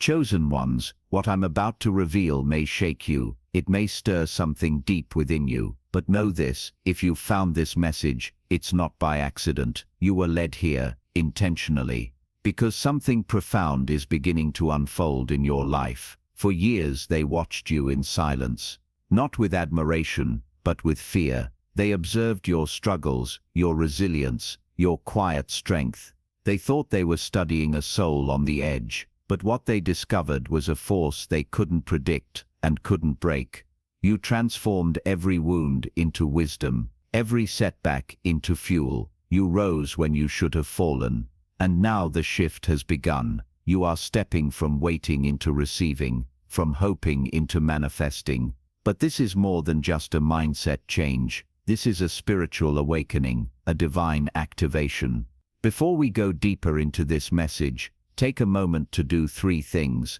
Chosen ones, what I'm about to reveal may shake you, it may stir something deep within you, but know this, if you've found this message, it's not by accident. You were led here, intentionally, because something profound is beginning to unfold in your life. For years they watched you in silence, not with admiration, but with fear. They observed your struggles, your resilience, your quiet strength. They thought they were studying a soul on the edge, but what they discovered was a force they couldn't predict and couldn't break. You transformed every wound into wisdom, every setback into fuel. You rose when you should have fallen. And now the shift has begun. You are stepping from waiting into receiving, from hoping into manifesting. But this is more than just a mindset change. This is a spiritual awakening, a divine activation. Before we go deeper into this message, take a moment to do 3 things.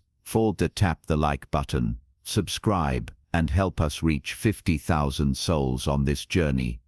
Tap the like button, subscribe, and help us reach 50,000 souls on this journey.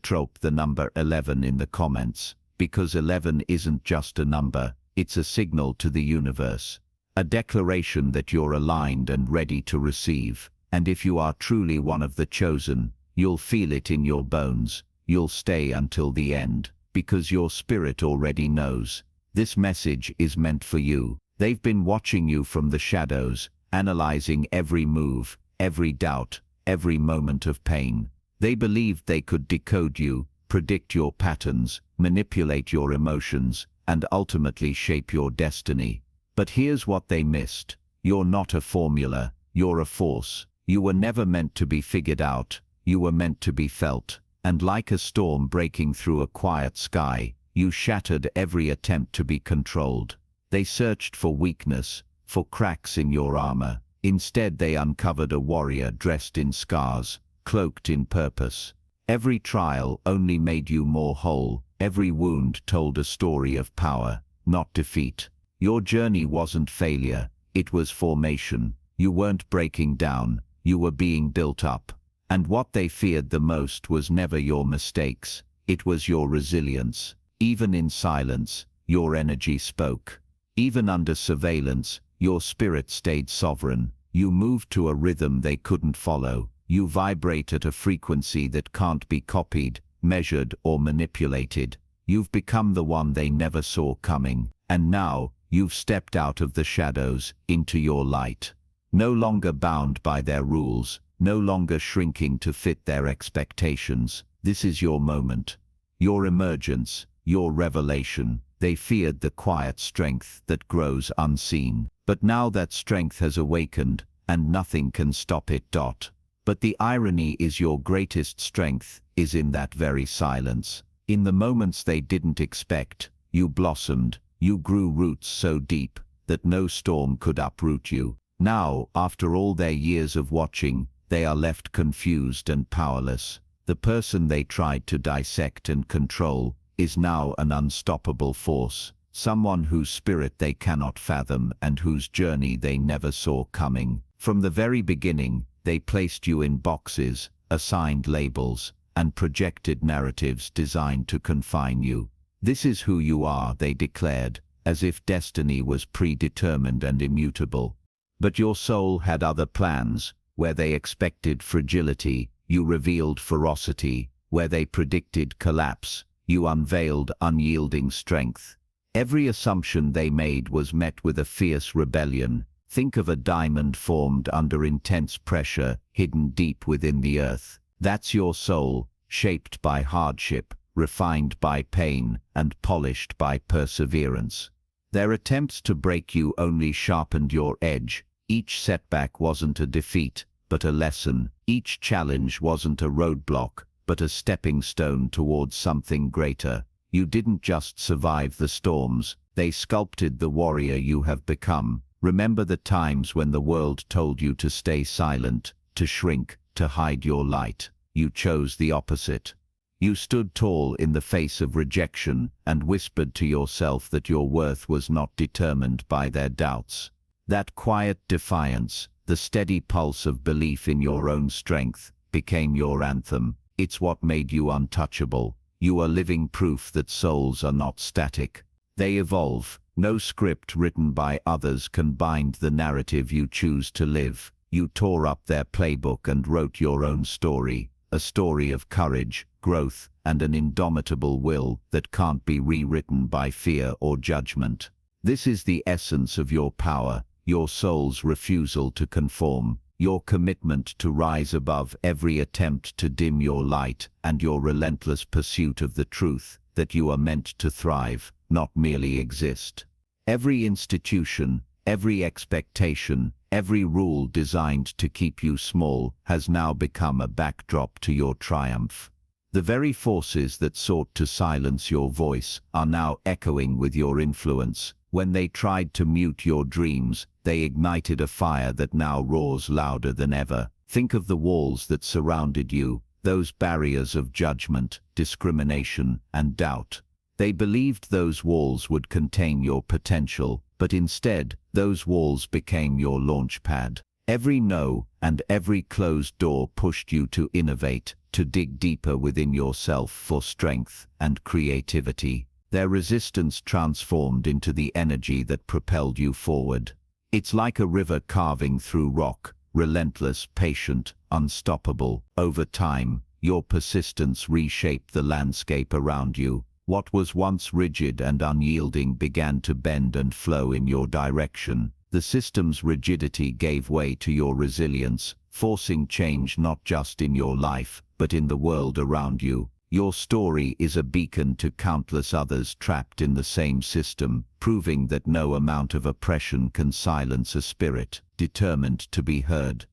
Drop the number 11 in the comments, because 11 isn't just a number, it's a signal to the universe. A declaration that you're aligned and ready to receive. And if you are truly one of the chosen, you'll feel it in your bones. You'll stay until the end, because your spirit already knows. This message is meant for you. They've been watching you from the shadows, analyzing every move, every doubt, every moment of pain. They believed they could decode you, predict your patterns, manipulate your emotions, and ultimately shape your destiny. But here's what they missed. You're not a formula, you're a force. You were never meant to be figured out, you were meant to be felt. And like a storm breaking through a quiet sky, you shattered every attempt to be controlled. They searched for weakness, for cracks in your armor. Instead they uncovered a warrior dressed in scars, cloaked in purpose. Every trial only made you more whole. Every wound told a story of power, not defeat. Your journey wasn't failure, it was formation. You weren't breaking down, you were being built up. And what they feared the most was never your mistakes, it was your resilience. Even in silence, your energy spoke. Even under surveillance, your spirit stayed sovereign. You moved to a rhythm they couldn't follow. You vibrate at a frequency that can't be copied, measured, or manipulated. You've become the one they never saw coming. And now, you've stepped out of the shadows, into your light. No longer bound by their rules, no longer shrinking to fit their expectations. This is your moment. Your emergence, your revelation. They feared the quiet strength that grows unseen. But now that strength has awakened, and nothing can stop it. But the irony is your greatest strength is in that very silence. In the moments they didn't expect, you blossomed. You grew roots so deep that no storm could uproot you. Now, after all their years of watching, they are left confused and powerless. The person they tried to dissect and control is now an unstoppable force, someone whose spirit they cannot fathom and whose journey they never saw coming. From the very beginning, they placed you in boxes, assigned labels, and projected narratives designed to confine you. This is who you are, they declared, as if destiny was predetermined and immutable. But your soul had other plans. Where they expected fragility, you revealed ferocity. Where they predicted collapse, you unveiled unyielding strength. Every assumption they made was met with a fierce rebellion. Think of a diamond formed under intense pressure, hidden deep within the earth. That's your soul, shaped by hardship, refined by pain, and polished by perseverance. Their attempts to break you only sharpened your edge. Each setback wasn't a defeat, but a lesson. Each challenge wasn't a roadblock, but a stepping stone towards something greater. You didn't just survive the storms, they sculpted the warrior you have become. Remember the times when the world told you to stay silent, to shrink, to hide your light. You chose the opposite. You stood tall in the face of rejection and whispered to yourself that your worth was not determined by their doubts. That quiet defiance, the steady pulse of belief in your own strength, became your anthem. It's what made you untouchable. You are living proof that souls are not static. They evolve, No script written by others can bind the narrative you choose to live. You tore up their playbook and wrote your own story, a story of courage, growth, and an indomitable will that can't be rewritten by fear or judgment. This is the essence of your power, your soul's refusal to conform, your commitment to rise above every attempt to dim your light, and your relentless pursuit of the truth that you are meant to thrive, not merely exist. Every institution, every expectation, every rule designed to keep you small has now become a backdrop to your triumph. The very forces that sought to silence your voice are now echoing with your influence. When they tried to mute your dreams, they ignited a fire that now roars louder than ever. Think of the walls that surrounded you, those barriers of judgment, discrimination, and doubt. They believed those walls would contain your potential, but instead, those walls became your launch pad. Every no and every closed door pushed you to innovate, to dig deeper within yourself for strength and creativity. Their resistance transformed into the energy that propelled you forward. It's like a river carving through rock, relentless, patient, unstoppable. Over time, your persistence reshaped the landscape around you. What was once rigid and unyielding began to bend and flow in your direction. The system's rigidity gave way to your resilience, forcing change not just in your life, but in the world around you. Your story is a beacon to countless others trapped in the same system, proving that no amount of oppression can silence a spirit determined to be heard.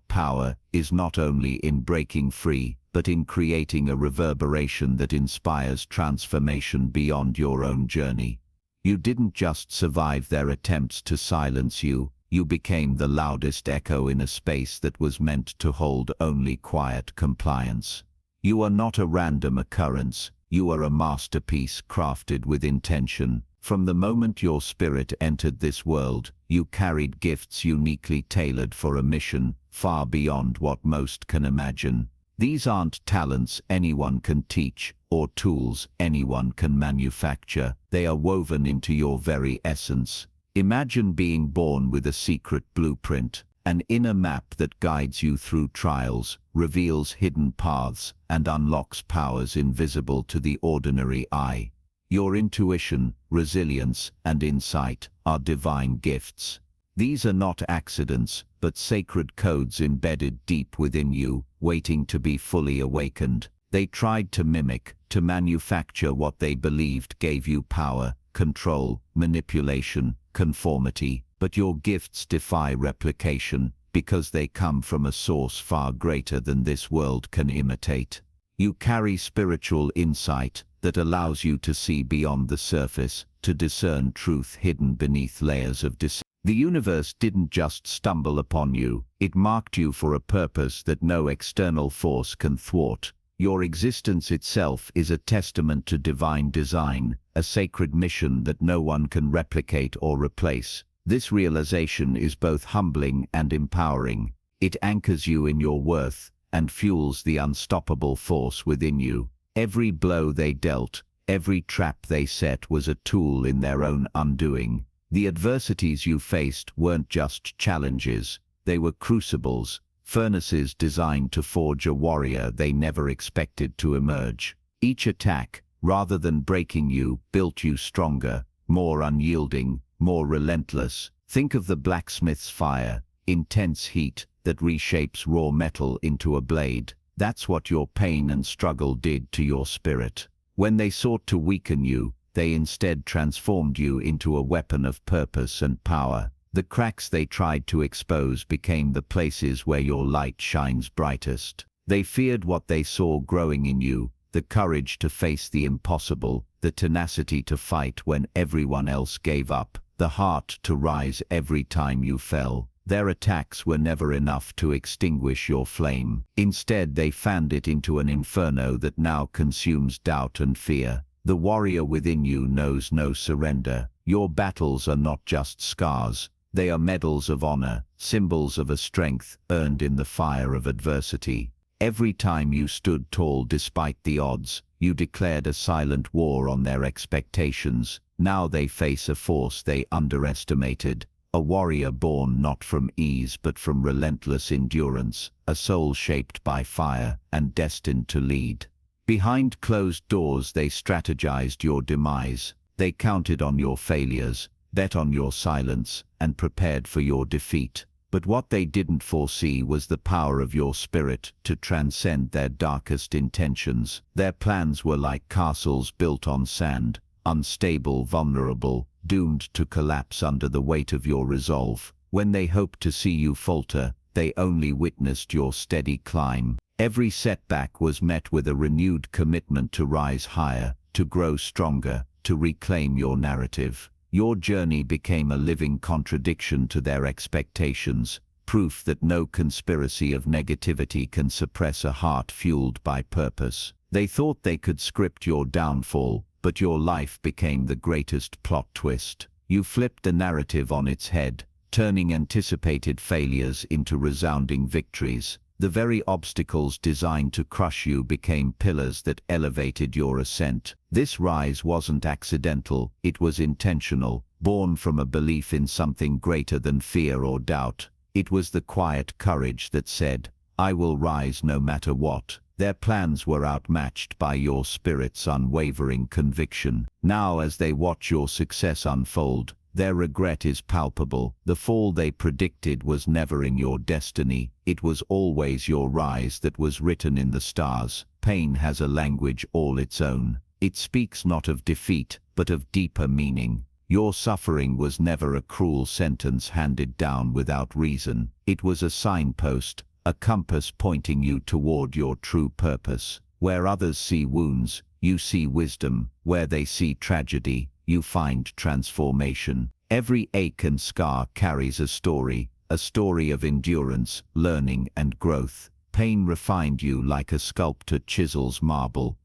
Power is not only in breaking free, but in creating a reverberation that inspires transformation beyond your own journey. You didn't just survive their attempts to silence you, you became the loudest echo in a space that was meant to hold only quiet compliance. You are not a random occurrence, you are a masterpiece crafted with intention. From the moment your spirit entered this world, you carried gifts uniquely tailored for a mission, far beyond what most can imagine. These aren't talents anyone can teach, or tools anyone can manufacture. They are woven into your very essence. Imagine being born with a secret blueprint, an inner map that guides you through trials, reveals hidden paths, and unlocks powers invisible to the ordinary eye. Your intuition, resilience, and insight are divine gifts. These are not accidents, but sacred codes embedded deep within you, waiting to be fully awakened. They tried to mimic, to manufacture what they believed gave you power, control, manipulation, conformity, but your gifts defy replication, because they come from a source far greater than this world can imitate. You carry spiritual insight that allows you to see beyond the surface, to discern truth hidden beneath layers of deception. The universe didn't just stumble upon you, it marked you for a purpose that no external force can thwart. Your existence itself is a testament to divine design, a sacred mission that no one can replicate or replace. This realization is both humbling and empowering. It anchors you in your worth and fuels the unstoppable force within you. Every blow they dealt, every trap they set was a tool in their own undoing. The adversities you faced weren't just challenges, they were crucibles, furnaces designed to forge a warrior they never expected to emerge. Each attack, rather than breaking you, built you stronger, more unyielding, more relentless. Think of the blacksmith's fire, intense heat that reshapes raw metal into a blade. That's what your pain and struggle did to your spirit. When they sought to weaken you, they instead transformed you into a weapon of purpose and power. The cracks they tried to expose became the places where your light shines brightest. They feared what they saw growing in you, the courage to face the impossible, the tenacity to fight when everyone else gave up, the heart to rise every time you fell. Their attacks were never enough to extinguish your flame. Instead, they fanned it into an inferno that now consumes doubt and fear. The warrior within you knows no surrender. Your battles are not just scars. They are medals of honor, symbols of a strength earned in the fire of adversity. Every time you stood tall despite the odds, you declared a silent war on their expectations. Now they face a force they underestimated, a warrior born not from ease but from relentless endurance, a soul shaped by fire and destined to lead. Behind closed doors they strategized your demise. They counted on your failures, bet on your silence, and prepared for your defeat. But what they didn't foresee was the power of your spirit to transcend their darkest intentions. Their plans were like castles built on sand, unstable, vulnerable, doomed to collapse under the weight of your resolve. When they hoped to see you falter, they only witnessed your steady climb. Every setback was met with a renewed commitment to rise higher, to grow stronger, to reclaim your narrative. Your journey became a living contradiction to their expectations, proof that no conspiracy of negativity can suppress a heart fueled by purpose. They thought they could script your downfall, but your life became the greatest plot twist. You flipped the narrative on its head, turning anticipated failures into resounding victories. The very obstacles designed to crush you became pillars that elevated your ascent. This rise wasn't accidental, it was intentional, born from a belief in something greater than fear or doubt. It was the quiet courage that said, "I will rise no matter what." Their plans were outmatched by your spirit's unwavering conviction. Now, as they watch your success unfold, their regret is palpable. The fall they predicted was never in your destiny. It was always your rise that was written in the stars. Pain has a language all its own. It speaks not of defeat, but of deeper meaning. Your suffering was never a cruel sentence handed down without reason. It was a signpost, a compass pointing you toward your true purpose. Where others see wounds, you see wisdom. Where they see tragedy, you find transformation. Every ache and scar carries a story of endurance, learning, and growth. Pain refined you like a sculptor chisels marble.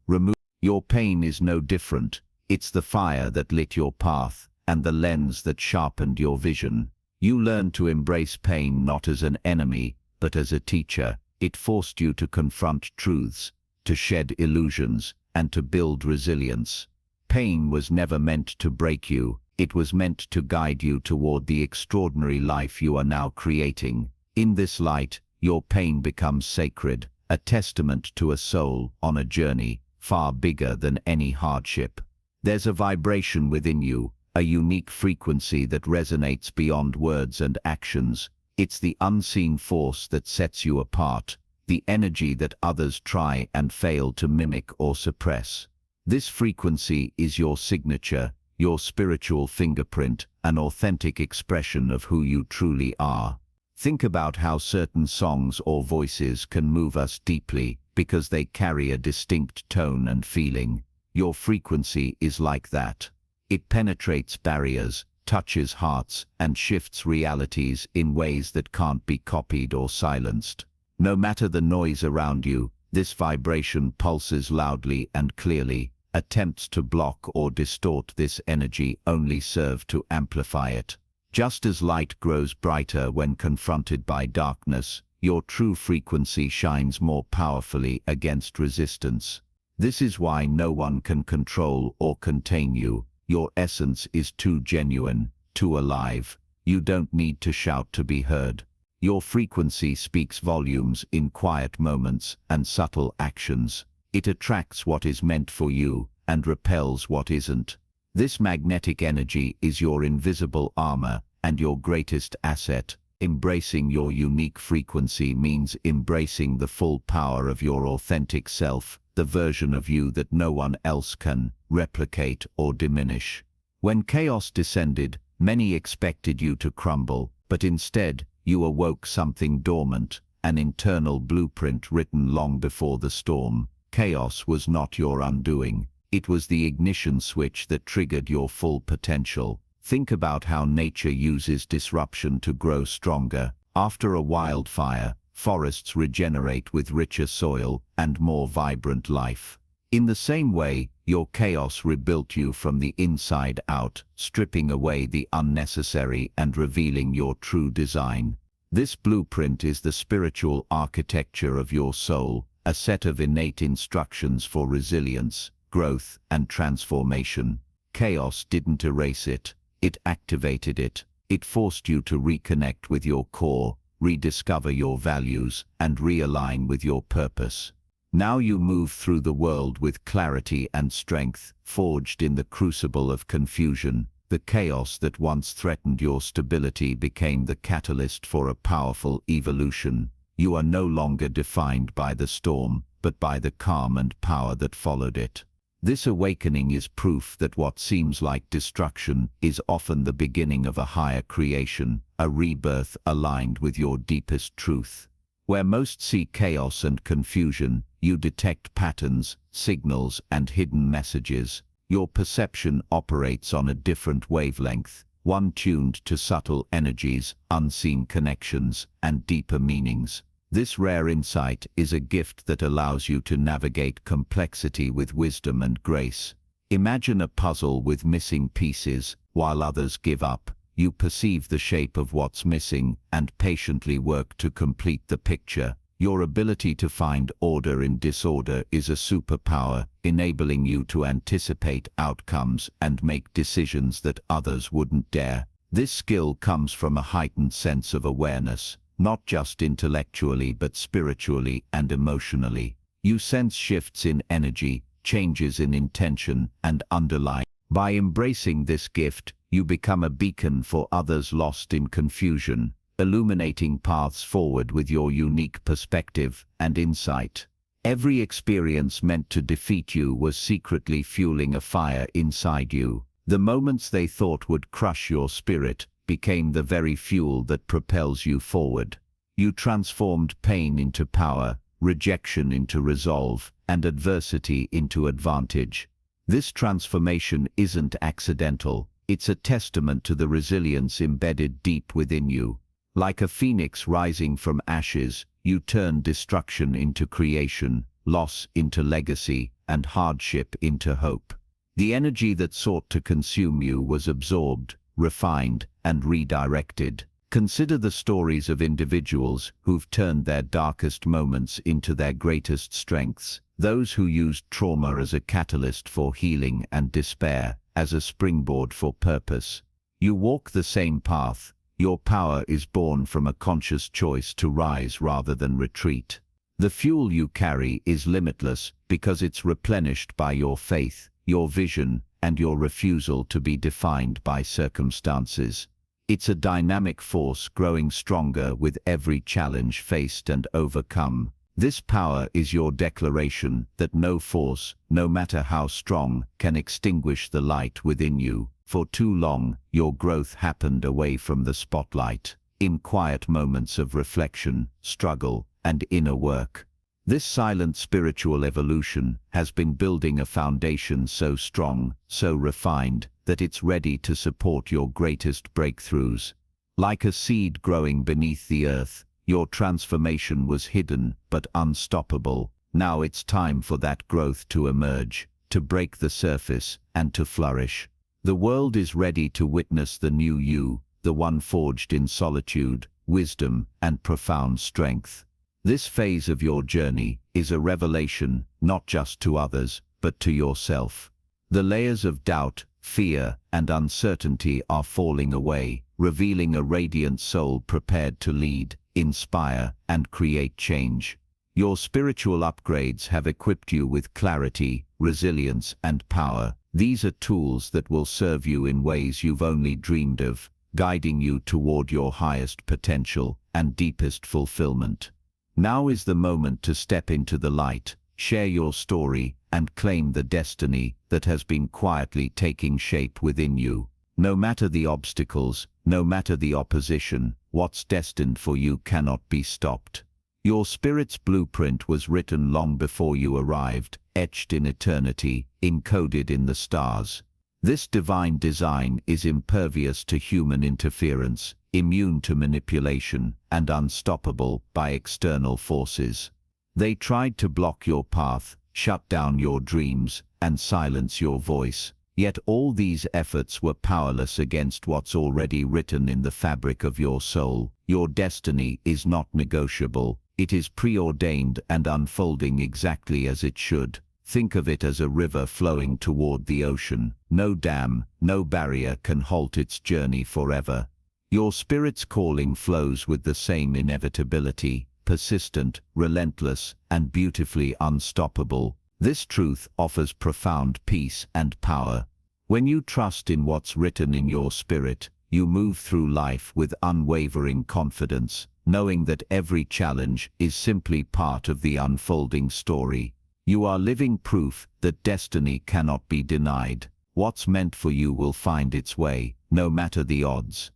Your pain is no different. It's the fire that lit your path, and the lens that sharpened your vision. You learned to embrace pain not as an enemy, but as a teacher. It forced you to confront truths, to shed illusions, and to build resilience. Pain was never meant to break you. It was meant to guide you toward the extraordinary life you are now creating. In this light, your pain becomes sacred, a testament to a soul on a journey far bigger than any hardship. There's a vibration within you, a unique frequency that resonates beyond words and actions. It's the unseen force that sets you apart, the energy that others try and fail to mimic or suppress. This frequency is your signature, your spiritual fingerprint, an authentic expression of who you truly are. Think about how certain songs or voices can move us deeply because they carry a distinct tone and feeling. Your frequency is like that. It penetrates barriers, touches hearts, and shifts realities in ways that can't be copied or silenced. No matter the noise around you, this vibration pulses loudly and clearly. Attempts to block or distort this energy only serve to amplify it. Just as light grows brighter when confronted by darkness, your true frequency shines more powerfully against resistance. This is why no one can control or contain you. Your essence is too genuine, too alive. You don't need to shout to be heard. Your frequency speaks volumes in quiet moments and subtle actions. It attracts what is meant for you and repels what isn't. This magnetic energy is your invisible armor and your greatest asset. Embracing your unique frequency means embracing the full power of your authentic self, the version of you that no one else can replicate or diminish. When chaos descended, many expected you to crumble, but instead, you awoke something dormant, an internal blueprint written long before the storm. Chaos was not your undoing. It was the ignition switch that triggered your full potential. Think about how nature uses disruption to grow stronger. After a wildfire, forests regenerate with richer soil and more vibrant life. In the same way, your chaos rebuilt you from the inside out, stripping away the unnecessary and revealing your true design. This blueprint is the spiritual architecture of your soul, a set of innate instructions for resilience, growth, and transformation. Chaos didn't erase it, it activated it. It forced you to reconnect with your core, rediscover your values, and realign with your purpose. Now you move through the world with clarity and strength, forged in the crucible of confusion. The chaos that once threatened your stability became the catalyst for a powerful evolution. You are no longer defined by the storm, but by the calm and power that followed it. This awakening is proof that what seems like destruction is often the beginning of a higher creation, a rebirth aligned with your deepest truth. Where most see chaos and confusion, you detect patterns, signals, and hidden messages. Your perception operates on a different wavelength, one tuned to subtle energies, unseen connections, and deeper meanings. This rare insight is a gift that allows you to navigate complexity with wisdom and grace. Imagine a puzzle with missing pieces. While others give up, you perceive the shape of what's missing and patiently work to complete the picture. Your ability to find order in disorder is a superpower, enabling you to anticipate outcomes and make decisions that others wouldn't dare. This skill comes from a heightened sense of awareness, not just intellectually but spiritually and emotionally. You sense shifts in energy, changes in intention, and underlying. By embracing this gift, you become a beacon for others lost in confusion, illuminating paths forward with your unique perspective and insight. Every experience meant to defeat you was secretly fueling a fire inside you. The moments they thought would crush your spirit became the very fuel that propels you forward. You transformed pain into power, rejection into resolve, and adversity into advantage. This transformation isn't accidental, it's a testament to the resilience embedded deep within you. Like a phoenix rising from ashes, you turn destruction into creation, loss into legacy, and hardship into hope. The energy that sought to consume you was absorbed, refined, and redirected. Consider the stories of individuals who've turned their darkest moments into their greatest strengths, those who used trauma as a catalyst for healing and despair as a springboard for purpose. You walk the same path. Your power is born from a conscious choice to rise rather than retreat. The fuel you carry is limitless because it's replenished by your faith, your vision, and your refusal to be defined by circumstances. It's a dynamic force growing stronger with every challenge faced and overcome. This power is your declaration that no force, no matter how strong, can extinguish the light within you. For too long, your growth happened away from the spotlight, in quiet moments of reflection, struggle, and inner work. This silent spiritual evolution has been building a foundation so strong, so refined, that it's ready to support your greatest breakthroughs. Like a seed growing beneath the earth, your transformation was hidden but unstoppable. Now it's time for that growth to emerge, to break the surface, and to flourish. The world is ready to witness the new you, the one forged in solitude, wisdom, and profound strength. This phase of your journey is a revelation, not just to others, but to yourself. The layers of doubt, fear, and uncertainty are falling away, revealing a radiant soul prepared to lead, inspire, and create change. Your spiritual upgrades have equipped you with clarity, resilience, and power. These are tools that will serve you in ways you've only dreamed of, guiding you toward your highest potential and deepest fulfillment. Now is the moment to step into the light, share your story, and claim the destiny that has been quietly taking shape within you. No matter the obstacles, no matter the opposition, what's destined for you cannot be stopped. Your spirit's blueprint was written long before you arrived, etched in eternity, encoded in the stars. This divine design is impervious to human interference, immune to manipulation, and unstoppable by external forces. They tried to block your path, shut down your dreams, and silence your voice. Yet all these efforts were powerless against what's already written in the fabric of your soul. Your destiny is not negotiable. It is preordained and unfolding exactly as it should. Think of it as a river flowing toward the ocean. No dam, no barrier can halt its journey forever. Your spirit's calling flows with the same inevitability, persistent, relentless, and beautifully unstoppable. This truth offers profound peace and power. When you trust in what's written in your spirit, you move through life with unwavering confidence, knowing that every challenge is simply part of the unfolding story. You are living proof that destiny cannot be denied. What's meant for you will find its way, no matter the odds.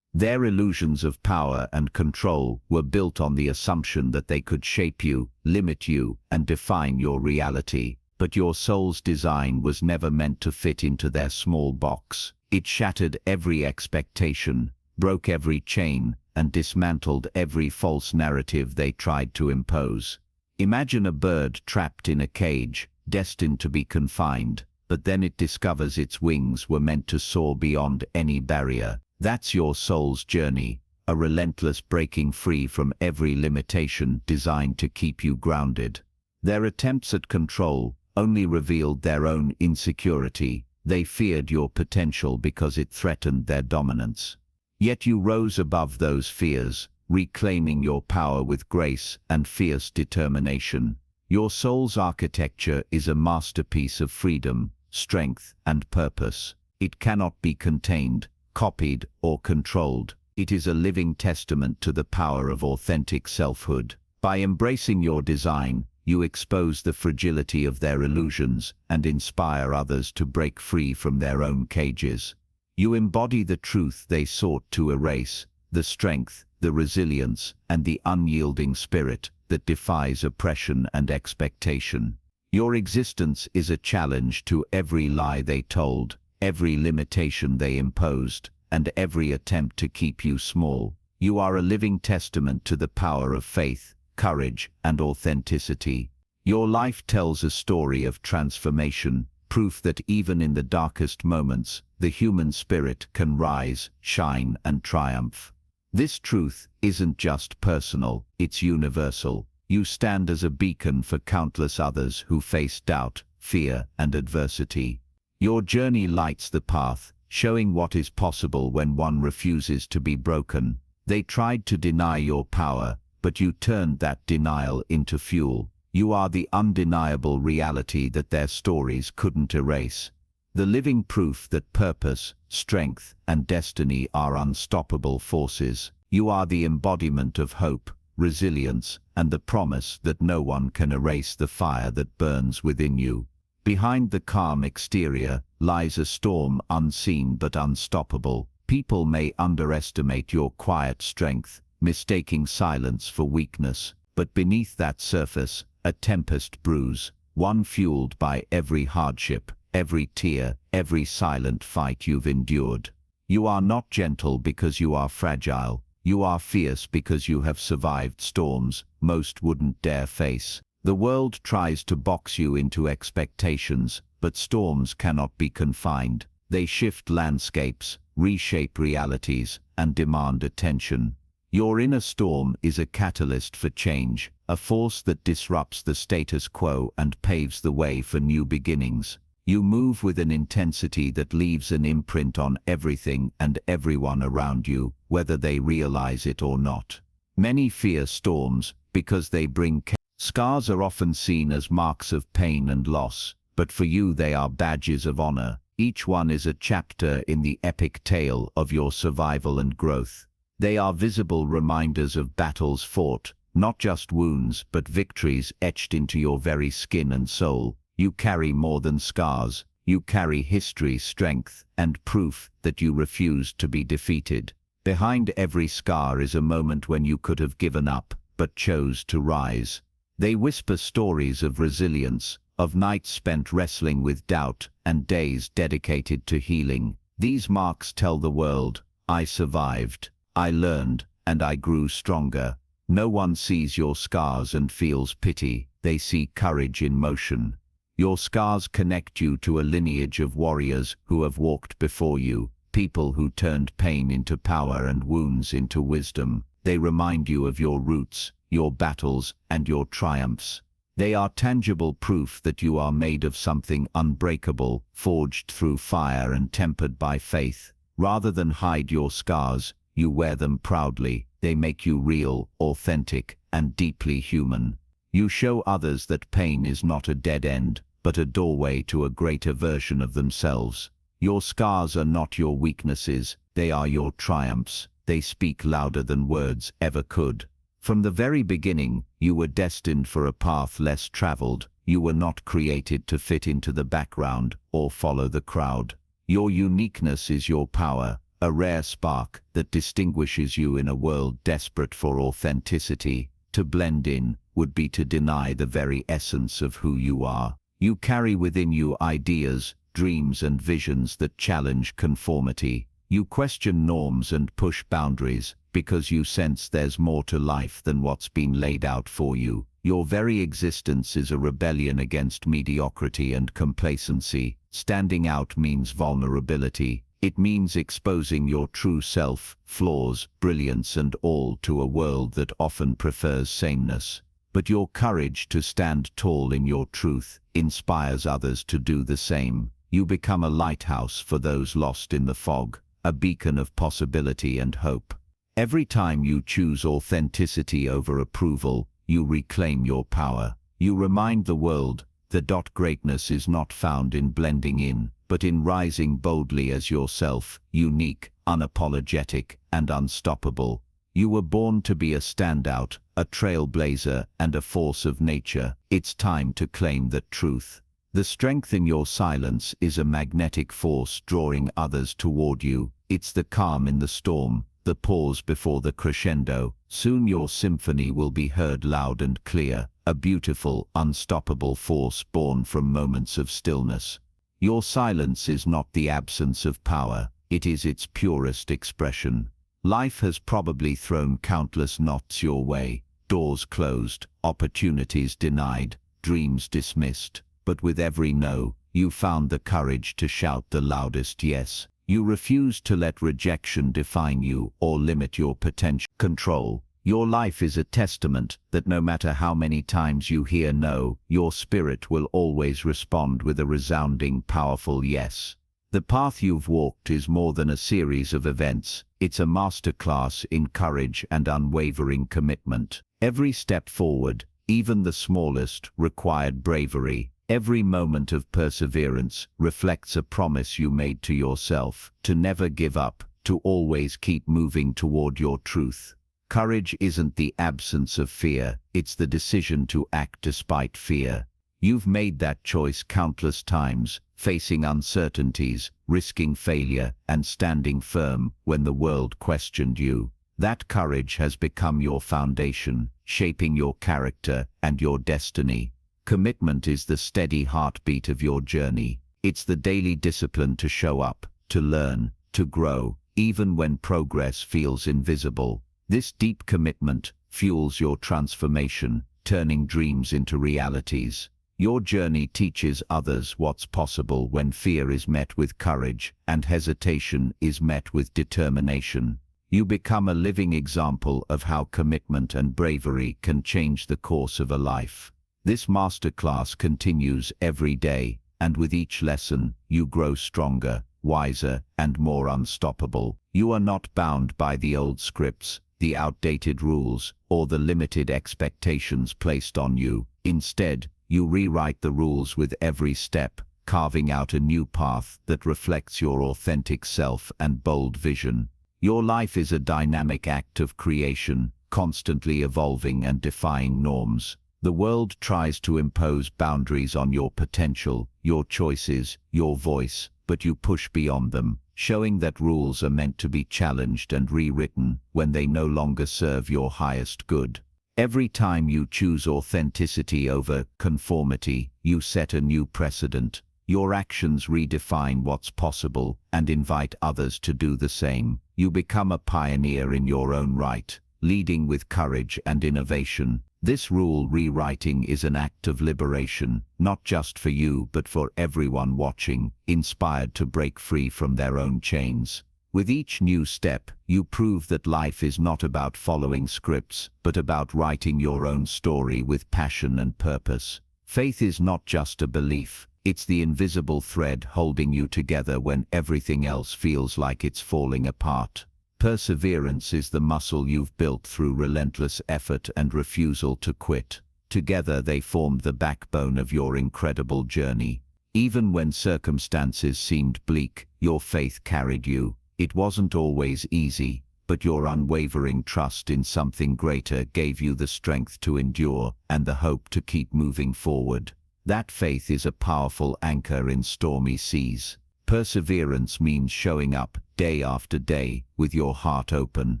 Their illusions of power and control were built on the assumption that they could shape you, limit you, and define your reality. But your soul's design was never meant to fit into their small box. It shattered every expectation, broke every chain, and dismantled every false narrative they tried to impose. Imagine a bird trapped in a cage, destined to be confined, but then it discovers its wings were meant to soar beyond any barrier. That's your soul's journey, a relentless breaking free from every limitation designed to keep you grounded. Their attempts at control only revealed their own insecurity. They feared your potential because it threatened their dominance. Yet you rose above those fears, reclaiming your power with grace and fierce determination. Your soul's architecture is a masterpiece of freedom, strength, and purpose. It cannot be contained, copied, or controlled. It is a living testament to the power of authentic selfhood. By embracing your design, you expose the fragility of their illusions and inspire others to break free from their own cages. You embody the truth they sought to erase, the strength, the resilience, and the unyielding spirit that defies oppression and expectation. Your existence is a challenge to every lie they told, every limitation they imposed, and every attempt to keep you small. You are a living testament to the power of faith, courage, and authenticity. Your life tells a story of transformation, proof that even in the darkest moments, the human spirit can rise, shine, and triumph. This truth isn't just personal, it's universal. You stand as a beacon for countless others who face doubt, fear, and adversity. Your journey lights the path, showing what is possible when one refuses to be broken. They tried to deny your power, but you turned that denial into fuel. You are the undeniable reality that their stories couldn't erase. The living proof that purpose, strength, and destiny are unstoppable forces. You are the embodiment of hope, resilience, and the promise that no one can erase the fire that burns within you. Behind the calm exterior lies a storm unseen but unstoppable. People may underestimate your quiet strength, mistaking silence for weakness, but beneath that surface, a tempest brews, one fueled by every hardship, every tear, every silent fight you've endured. You are not gentle because you are fragile. You are fierce because you have survived storms most wouldn't dare face. The world tries to box you into expectations, but storms cannot be confined. They shift landscapes, reshape realities, and demand attention. Your inner storm is a catalyst for change, a force that disrupts the status quo and paves the way for new beginnings. You move with an intensity that leaves an imprint on everything and everyone around you, whether they realize it or not. Many fear storms because they bring chaos. Scars are often seen as marks of pain and loss, but for you they are badges of honor. Each one is a chapter in the epic tale of your survival and growth. They are visible reminders of battles fought, not just wounds but victories etched into your very skin and soul. You carry more than scars. You carry history, strength, and proof that you refused to be defeated. Behind every scar is a moment when you could have given up, but chose to rise. They whisper stories of resilience, of nights spent wrestling with doubt, and days dedicated to healing. These marks tell the world, I survived, I learned, and I grew stronger. No one sees your scars and feels pity. They see courage in motion. Your scars connect you to a lineage of warriors who have walked before you, people who turned pain into power and wounds into wisdom. They remind you of your roots, your battles, and your triumphs. They are tangible proof that you are made of something unbreakable, forged through fire and tempered by faith. Rather than hide your scars, you wear them proudly. They make you real, authentic, and deeply human. You show others that pain is not a dead end, but a doorway to a greater version of themselves. Your scars are not your weaknesses, they are your triumphs. They speak louder than words ever could. From the very beginning, you were destined for a path less traveled. You were not created to fit into the background or follow the crowd. Your uniqueness is your power, a rare spark that distinguishes you in a world desperate for authenticity. To blend in would be to deny the very essence of who you are. You carry within you ideas, dreams and visions that challenge conformity. You question norms and push boundaries because you sense there's more to life than what's been laid out for you. Your very existence is a rebellion against mediocrity and complacency. Standing out means vulnerability. It means exposing your true self, flaws, brilliance and all to a world that often prefers sameness. But your courage to stand tall in your truth inspires others to do the same. You become a lighthouse for those lost in the fog, a beacon of possibility and hope. Every time you choose authenticity over approval, you reclaim your power. You remind the world that greatness is not found in blending in, but in rising boldly as yourself, unique, unapologetic, and unstoppable. You were born to be a standout, a trailblazer, and a force of nature. It's time to claim that truth. The strength in your silence is a magnetic force drawing others toward you. It's the calm in the storm, the pause before the crescendo. Soon your symphony will be heard loud and clear, a beautiful, unstoppable force born from moments of stillness. Your silence is not the absence of power, it is its purest expression. Life has probably thrown countless knots your way, doors closed, opportunities denied, dreams dismissed. But with every no, you found the courage to shout the loudest yes. You refused to let rejection define you or limit your potential. Control. Your life is a testament that no matter how many times you hear no, your spirit will always respond with a resounding, powerful yes. The path you've walked is more than a series of events. It's a masterclass in courage and unwavering commitment. Every step forward, even the smallest, required bravery. Every moment of perseverance reflects a promise you made to yourself, to never give up, to always keep moving toward your truth. Courage isn't the absence of fear, it's the decision to act despite fear. You've made that choice countless times, facing uncertainties, risking failure, and standing firm when the world questioned you. That courage has become your foundation, shaping your character and your destiny. Commitment is the steady heartbeat of your journey. It's the daily discipline to show up, to learn, to grow, even when progress feels invisible. This deep commitment fuels your transformation, turning dreams into realities. Your journey teaches others what's possible when fear is met with courage and hesitation is met with determination. You become a living example of how commitment and bravery can change the course of a life. This masterclass continues every day, and with each lesson, you grow stronger, wiser, and more unstoppable. You are not bound by the old scripts, the outdated rules, or the limited expectations placed on you. Instead, you rewrite the rules with every step, carving out a new path that reflects your authentic self and bold vision. Your life is a dynamic act of creation, constantly evolving and defying norms. The world tries to impose boundaries on your potential, your choices, your voice, but you push beyond them, showing that rules are meant to be challenged and rewritten when they no longer serve your highest good. Every time you choose authenticity over conformity, you set a new precedent. Your actions redefine what's possible and invite others to do the same. You become a pioneer in your own right, leading with courage and innovation. This rule rewriting is an act of liberation, not just for you but for everyone watching, inspired to break free from their own chains. With each new step, you prove that life is not about following scripts, but about writing your own story with passion and purpose. Faith is not just a belief. It's the invisible thread holding you together when everything else feels like it's falling apart. Perseverance is the muscle you've built through relentless effort and refusal to quit. Together they formed the backbone of your incredible journey. Even when circumstances seemed bleak, your faith carried you. It wasn't always easy, but your unwavering trust in something greater gave you the strength to endure and the hope to keep moving forward. That faith is a powerful anchor in stormy seas. Perseverance means showing up day after day with your heart open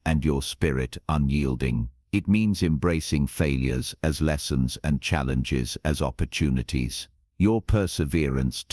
and your spirit unyielding. It means embracing failures as lessons and challenges as opportunities. Your perseverance